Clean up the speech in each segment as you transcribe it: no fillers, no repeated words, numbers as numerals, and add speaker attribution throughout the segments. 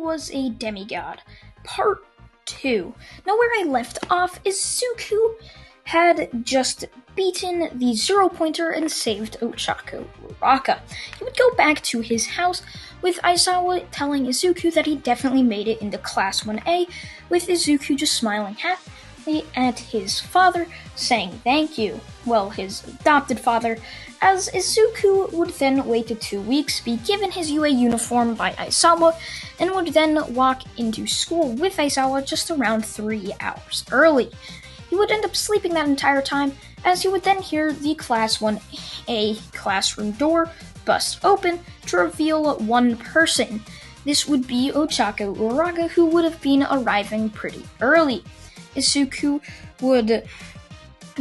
Speaker 1: was a demigod. Part 2. Now where I left off is Zuko had just beaten the zero-pointer and saved Ochako Uraka. He would go back to his house with Aizawa telling Izuku that he definitely made it into Class 1A, with Izuku just smiling happily at his father, saying thank you. Well, his adopted father, as Izuku would then wait 2 weeks, be given his UA uniform by Aizawa, and would then walk into school with Aizawa just around 3 hours early. He would end up sleeping that entire time, as he would then hear the Class 1A classroom door bust open to reveal one person. This would be Ochako Uraga, who would have been arriving pretty early. Izuku would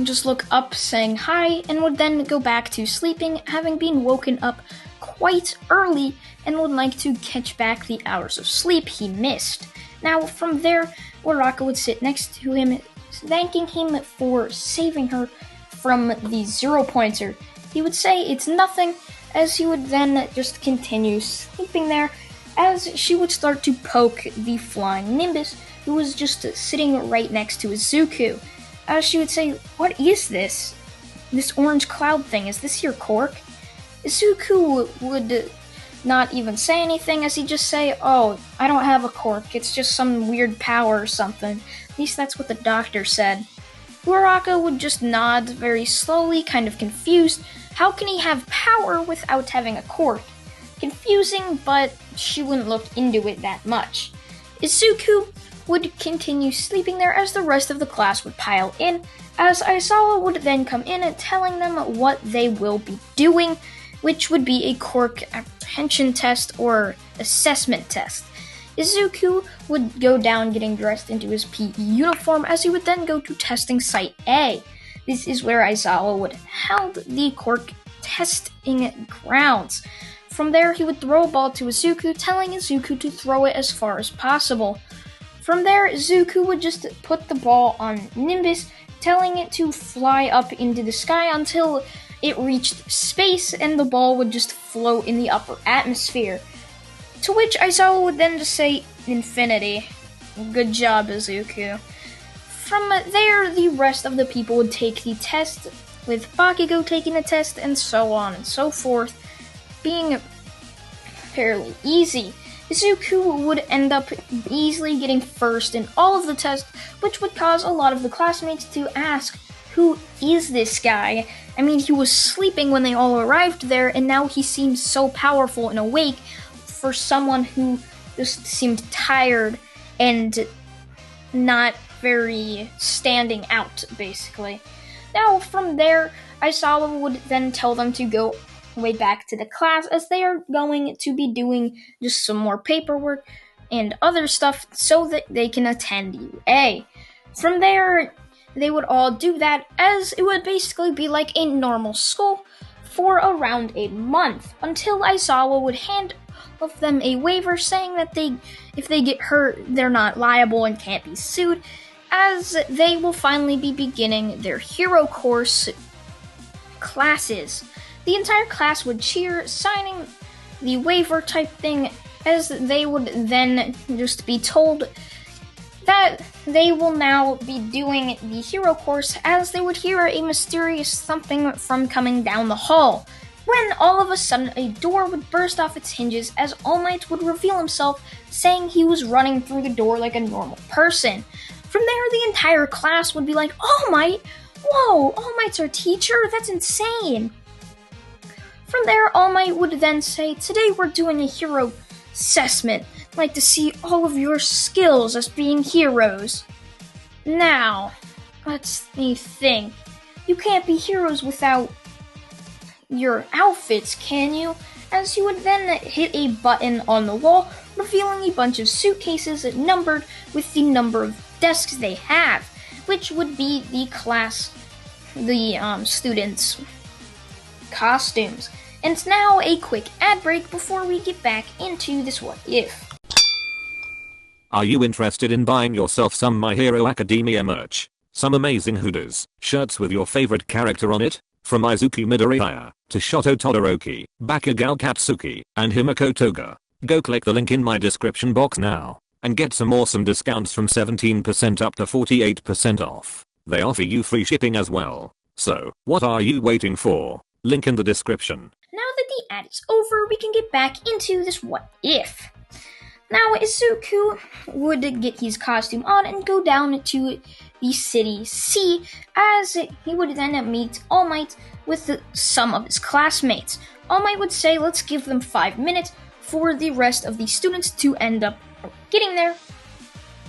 Speaker 1: just look up saying hi, and would then go back to sleeping, having been woken up quite early, and would like to catch back the hours of sleep he missed. Now, from there, Uraka would sit next to him, thanking him for saving her from the zero-pointer. He would say it's nothing, as he would then just continue sleeping there, as she would start to poke the flying Nimbus, who was just sitting right next to Izuku. As she would say, "What is this? This orange cloud thing, is this your cork?" Izuku would not even say anything, as he'd just say, "Oh, I don't have a cork, it's just some weird power or something. At least that's what the doctor said." Uraka would just nod very slowly, kind of confused. How can he have power without having a cork? Confusing, but she wouldn't look into it that much. Izuku would continue sleeping there as the rest of the class would pile in, as Aizawa would then come in telling them what they will be doing, which would be a cork apprehension test or assessment test. Izuku would go down getting dressed into his PE uniform, as he would then go to testing site A. This is where Aizawa would held the cork testing grounds. From there, he would throw a ball to Izuku, telling Izuku to throw it as far as possible. From there, Izuku would just put the ball on Nimbus, telling it to fly up into the sky until it reached space, and the ball would just float in the upper atmosphere. To which Aizawa would then just say, "Infinity. Good job, Izuku." From there, the rest of the people would take the test, with Bakugo taking the test, and so on and so forth, being fairly easy. Izuku would end up easily getting first in all of the tests, which would cause a lot of the classmates to ask, "Who is this guy? I mean, he was sleeping when they all arrived there, and now he seems so powerful and awake for someone who just seemed tired and not very standing out, basically." Now, from there, Aizawa would then tell them to go way back to the class, as they are going to be doing just some more paperwork and other stuff so that they can attend UA. From there, they would all do that, as it would basically be like a normal school for around a month, until Aizawa would hand of them a waiver saying that if they get hurt, they're not liable and can't be sued, as they will finally be beginning their hero course classes. The entire class would cheer, signing the waiver type thing, as they would then just be told that they will now be doing the hero course, as they would hear a mysterious thumping from coming down the hall, when all of a sudden a door would burst off its hinges, as All Might would reveal himself, saying he was running through the door like a normal person. From there, the entire class would be like, "All Might? Whoa, All Might's our teacher? That's insane." From there, All Might would then say, "Today we're doing a hero assessment. I'd like to see all of your skills as being heroes. Now, let's me think. You can't be heroes without your outfits, can you?" As you would then hit a button on the wall, revealing a bunch of suitcases numbered with the number of desks they have, which would be the students' costumes. And now a quick ad break before we get back into this What If.
Speaker 2: Are you interested in buying yourself some My Hero Academia merch? Some amazing hoodies, shirts with your favorite character on it? From Izuku Midoriya to Shoto Todoroki, Bakugo Katsuki, and Himiko Toga. Go click the link in my description box now and get some awesome discounts from 17% up to 48% off. They offer you free shipping as well. So, what are you waiting for? Link in the description.
Speaker 1: Now that the ad is over, we can get back into this what if. Now, Izuku would get his costume on and go down to the city C, as he would then meet All Might with some of his classmates. All Might would say, let's give them 5 minutes for the rest of the students to end up getting there,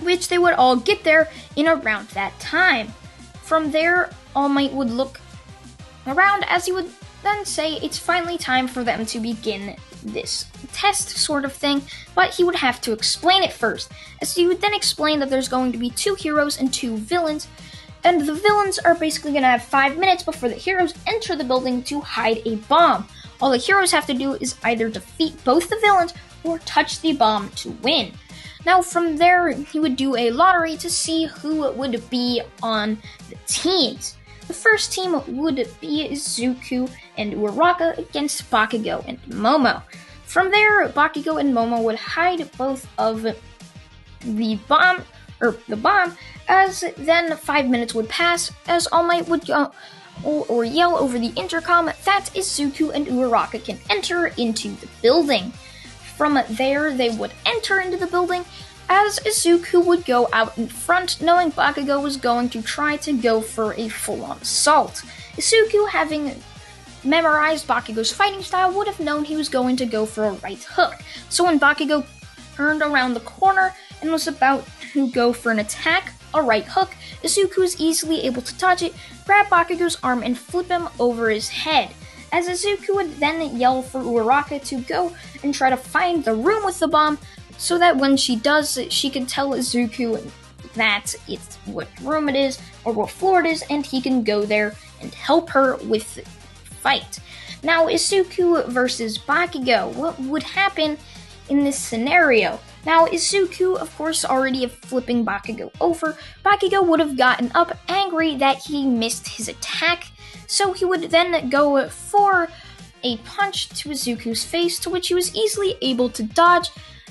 Speaker 1: which they would all get there in around that time. From there, All Might would look around as he would then say it's finally time for them to begin this test sort of thing, but he would have to explain it first, as he would then explain that there's going to be 2 heroes and 2 villains, and the villains are basically going to have 5 minutes before the heroes enter the building to hide a bomb. All the heroes have to do is either defeat both the villains or touch the bomb to win. Now from there, he would do a lottery to see who would be on the teams. The first team would be Izuku and Uraraka against Bakugo and Momo. From there, Bakugo and Momo would hide both of the bomb, as then 5 minutes would pass, as All Might would go or yell over the intercom that Izuku and Uraraka can enter into the building. From there, they would enter into the building, as Izuku would go out in front, knowing Bakugo was going to try to go for a full-on assault. Izuku, having memorized Bakugo's fighting style, would have known he was going to go for a right hook. So when Bakugo turned around the corner and was about to go for an attack, a right hook, Izuku was easily able to dodge it, grab Bakugo's arm, and flip him over his head. As Izuku would then yell for Uraraka to go and try to find the room with the bomb, so that when she does, she can tell Izuku that it's what room it is or what floor it is, and he can go there and help her with the fight. Now, Izuku versus Bakugo, what would happen in this scenario? Now, Izuku, of course, already flipping Bakugo over. Bakugo would have gotten up angry that he missed his attack, so he would then go for a punch to Izuku's face, to which he was easily able to dodge,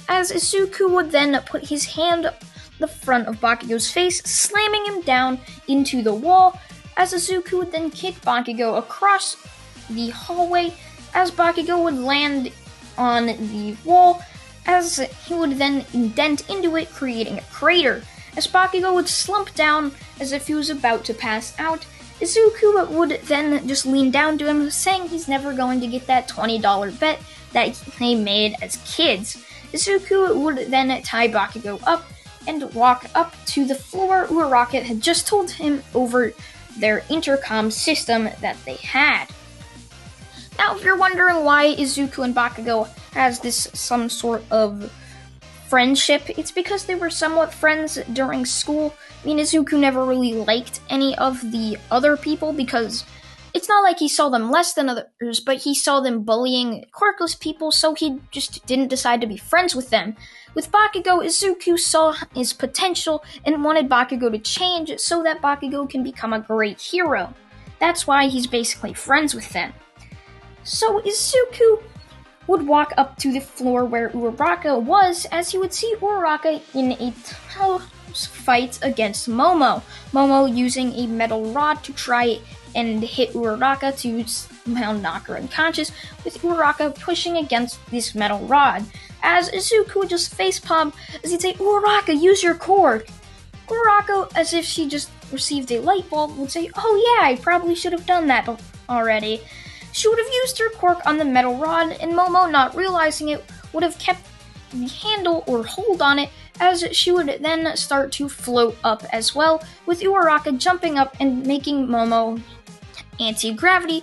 Speaker 1: as Izuku would then put his hand the front of Bakugo's face, slamming him down into the wall, as Izuku would then kick Bakugo across the hallway, as Bakugo would land on the wall, as he would then indent into it, creating a crater. As Bakugo would slump down as if he was about to pass out, Izuku would then just lean down to him, saying he's never going to get that $20 bet that they made as kids. Izuku would then tie Bakugo up and walk up to the floor where Rocket had just told him over their intercom system that they had. Now, if you're wondering why Izuku and Bakugo has this some sort of friendship, it's because they were somewhat friends during school. I mean, Izuku never really liked any of the other people because it's not like he saw them less than others, but he saw them bullying quirkless people, so he just didn't decide to be friends with them. With Bakugo, Izuku saw his potential and wanted Bakugo to change so that Bakugo can become a great hero. That's why he's basically friends with them. So Izuku would walk up to the floor where Uraraka was, as he would see Uraraka in a fight against Momo. Momo using a metal rod to try and hit Uraraka to somehow knock her unconscious, with Uraraka pushing against this metal rod. As Izuku would just facepalm as he'd say, "Uraraka, use your cord!" Uraraka, as if she just received a light bulb, would say, "Oh yeah, I probably should have done that already." She would have used her quirk on the metal rod, and Momo, not realizing it, would have kept the handle or hold on it, as she would then start to float up as well, with Uraraka jumping up and making Momo anti-gravity,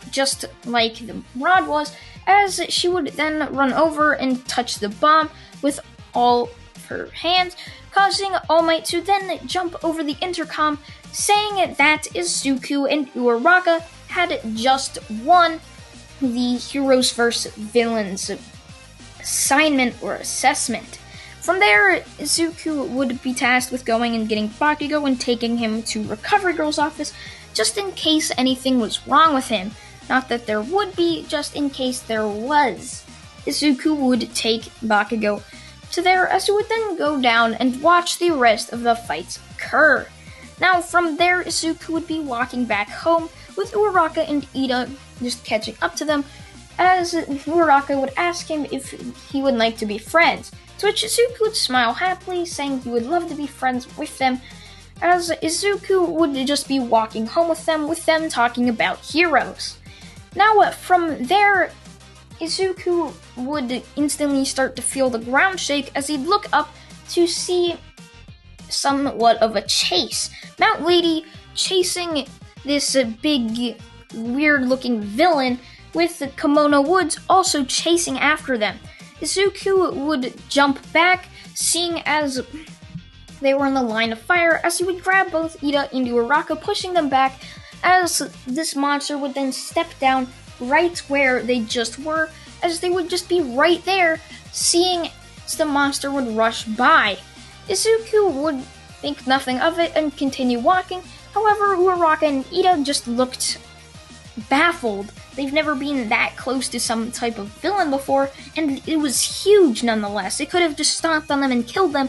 Speaker 1: just like the rod was, as she would then run over and touch the bomb with all of her hands, causing All Might to then jump over the intercom, saying that Izuku and Uraraka had just won the Heroes vs. Villains assignment or assessment. From there, Izuku would be tasked with going and getting Bakugo and taking him to Recovery Girl's office, just in case anything was wrong with him. Not that there would be, just in case there was. Izuku would take Bakugo to there, as he would then go down and watch the rest of the fights occur. Now from there, Izuku would be walking back home with Uraraka and Ida just catching up to them, as Uraraka would ask him if he would like to be friends, to which Izuku would smile happily, saying he would love to be friends with them, as Izuku would just be walking home with them talking about heroes. Now from there, Izuku would instantly start to feel the ground shake as he'd look up to see somewhat of a chase. Mount Lady chasing this big, weird-looking villain, with Kimono Woods also chasing after them. Izuku would jump back, seeing as they were in the line of fire, as he would grab both Ida and Uraraka, pushing them back, as this monster would then step down right where they just were, as they would just be right there, seeing as the monster would rush by. Izuku would think nothing of it and continue walking. However, Uraraka and Ida just looked baffled. They've never been that close to some type of villain before, and it was huge nonetheless. It could have just stomped on them and killed them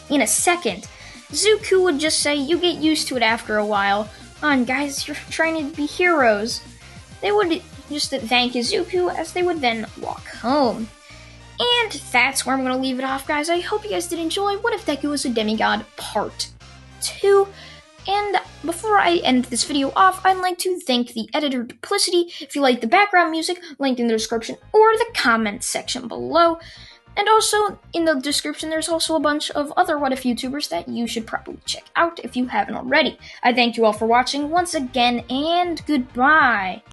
Speaker 1: in a second. Izuku would just say, "You get used to it after a while. Come on, guys, you're trying to be heroes." They would just thank Izuku, as they would then walk home. And that's where I'm going to leave it off, guys. I hope you guys did enjoy What If Deku Was a Demigod Part 2. And before I end this video off, I'd like to thank the editor Duplicity. If you like the background music, link in the description or the comment section below. And also, in the description, there's also a bunch of other What If YouTubers that you should probably check out if you haven't already. I thank you all for watching once again, and goodbye.